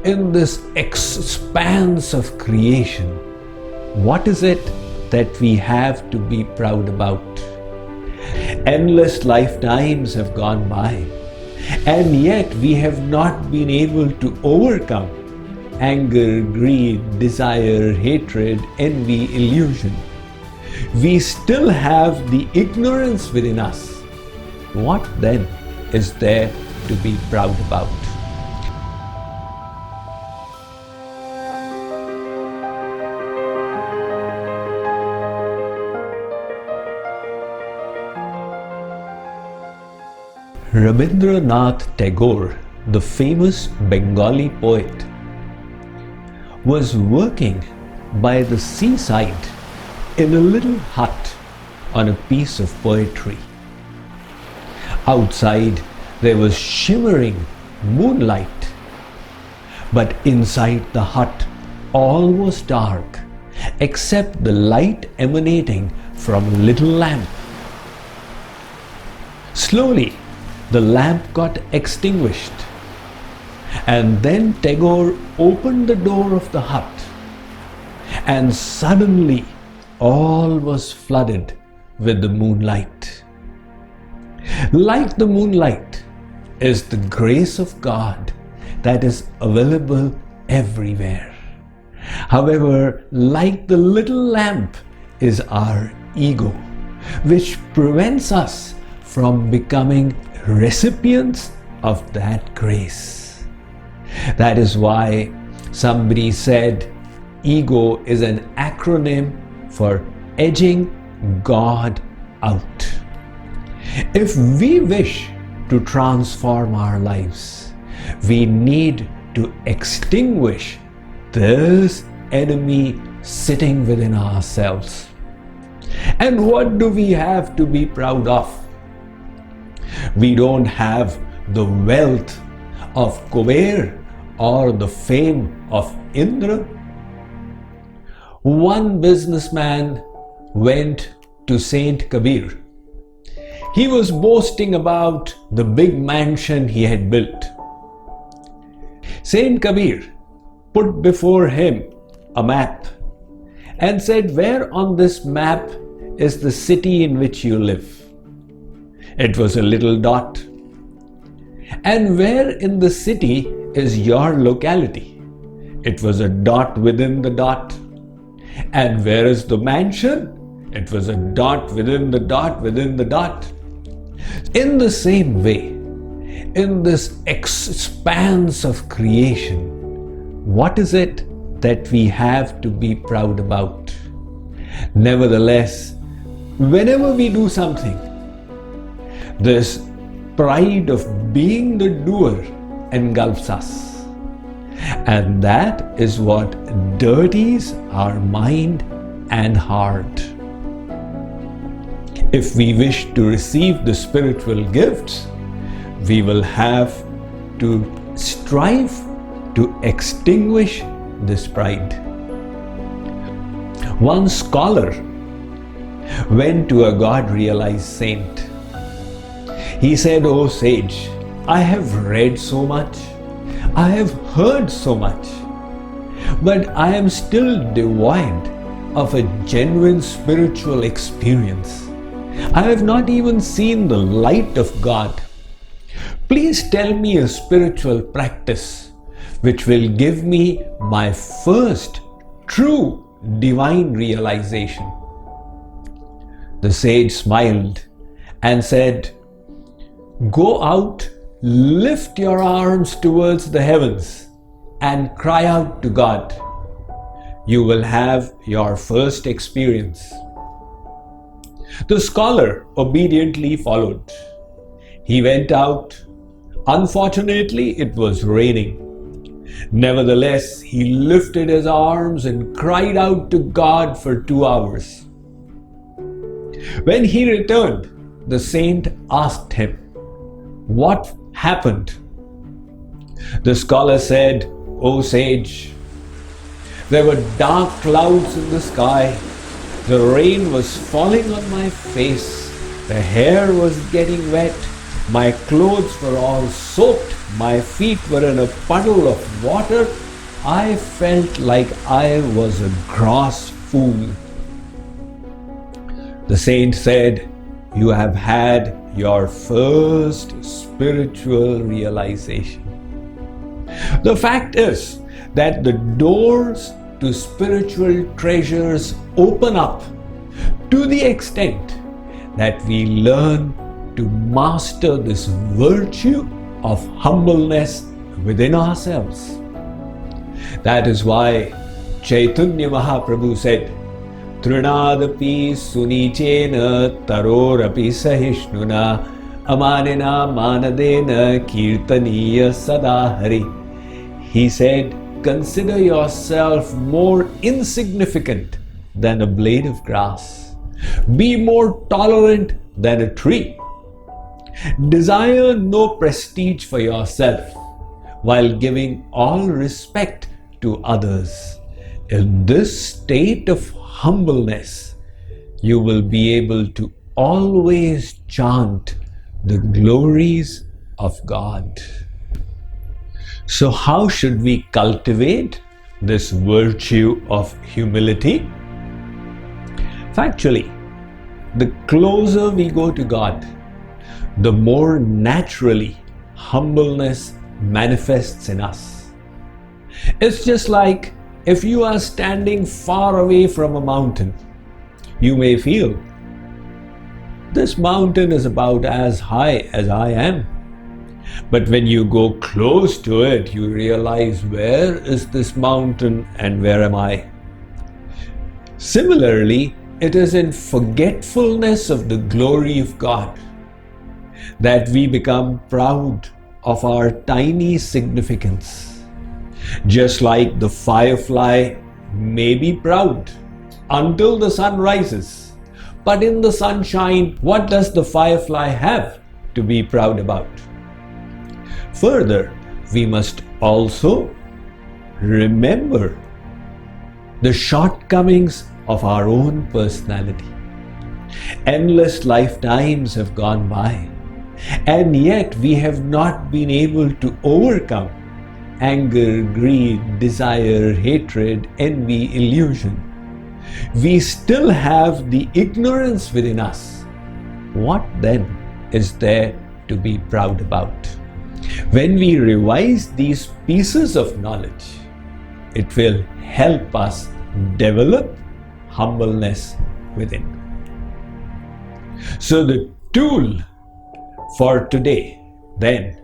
in this expanse of creation, what is it that we have to be proud about? Endless lifetimes have gone by, and yet we have not been able to overcome anger, greed, desire, hatred, envy, illusion. We still have the ignorance within us. What then is there to be proud about? Rabindranath Tagore, the famous Bengali poet, was working by the seaside in a little hut on a piece of poetry. Outside there was shimmering moonlight, but inside the hut all was dark except the light emanating from a little lamp. Slowly the lamp got extinguished, and then Tagore opened the door of the hut, and suddenly all was flooded with the moonlight. Like the moonlight is the grace of God that is available everywhere. However, like the little lamp is our ego, which prevents us from becoming recipients of that grace. That is why somebody said ego is an acronym for edging God out. If we wish to transform our lives, we need to extinguish this enemy sitting within ourselves. And what do we have to be proud of? We don't have the wealth of Kabir or the fame of Indra. One businessman went to Saint Kabir. He was boasting about the big mansion he had built. Saint Kabir put before him a map and said, "Where on this map is the city in which you live?" It was a little dot. "And where in the city is your locality?" It was a dot within the dot. "And where is the mansion?" It was a dot within the dot within the dot. In the same way, in this expanse of creation, what is it that we have to be proud about? Nevertheless, whenever we do something, this pride of being the doer engulfs us. And that is what dirties our mind and heart. If we wish to receive the spiritual gifts, we will have to strive to extinguish this pride. One scholar went to a God-realized saint. He said, "O sage, I have read so much, I have heard so much, but I am still devoid of a genuine spiritual experience. I have not even seen the light of God. Please tell me a spiritual practice which will give me my first true divine realization." The sage smiled and said, "Go out, lift your arms towards the heavens and cry out to God. You will have your first experience." The scholar obediently followed. He went out. Unfortunately, it was raining. Nevertheless, he lifted his arms and cried out to God for 2 hours. When he returned, the saint asked him, "What happened?" The scholar said, "O sage, there were dark clouds in the sky. The rain was falling on my face. The hair was getting wet. My clothes were all soaked. My feet were in a puddle of water. I felt like I was a gross fool. The saint said, "You have had your first spiritual realization." The fact is that the doors to spiritual treasures open up to the extent that we learn to master this virtue of humbleness within ourselves. That is why Chaitanya Mahaprabhu said, "Trunadapi sunichena tarorapi sahishnuna amanena manadena kirtaniya sadahari." He said, consider yourself more insignificant than a blade of grass. Be more tolerant than a tree. Desire no prestige for yourself while giving all respect to others. In this state of humbleness, you will be able to always chant the glories of God. So how should we cultivate this virtue of humility? Factually, the closer we go to God, the more naturally humbleness manifests in us. It's just like if you are standing far away from a mountain, you may feel, this mountain is about as high as I am. But when you go close to it, you realize, where is this mountain and where am I? Similarly, it is in forgetfulness of the glory of God that we become proud of our tiny significance. Just like the firefly may be proud until the sun rises. But in the sunshine, what does the firefly have to be proud about? Further, we must also remember the shortcomings of our own personality. Endless lifetimes have gone by, and yet we have not been able to overcome anger, greed, desire, hatred, envy, illusion. We still have the ignorance within us. What then is there to be proud about? When we revise these pieces of knowledge, it will help us develop humbleness within. So the tool for today then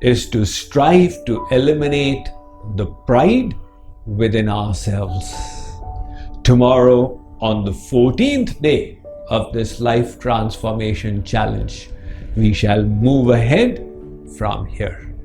is to strive to eliminate the pride within ourselves. Tomorrow, on the 14th day of this life transformation challenge, we shall move ahead from here.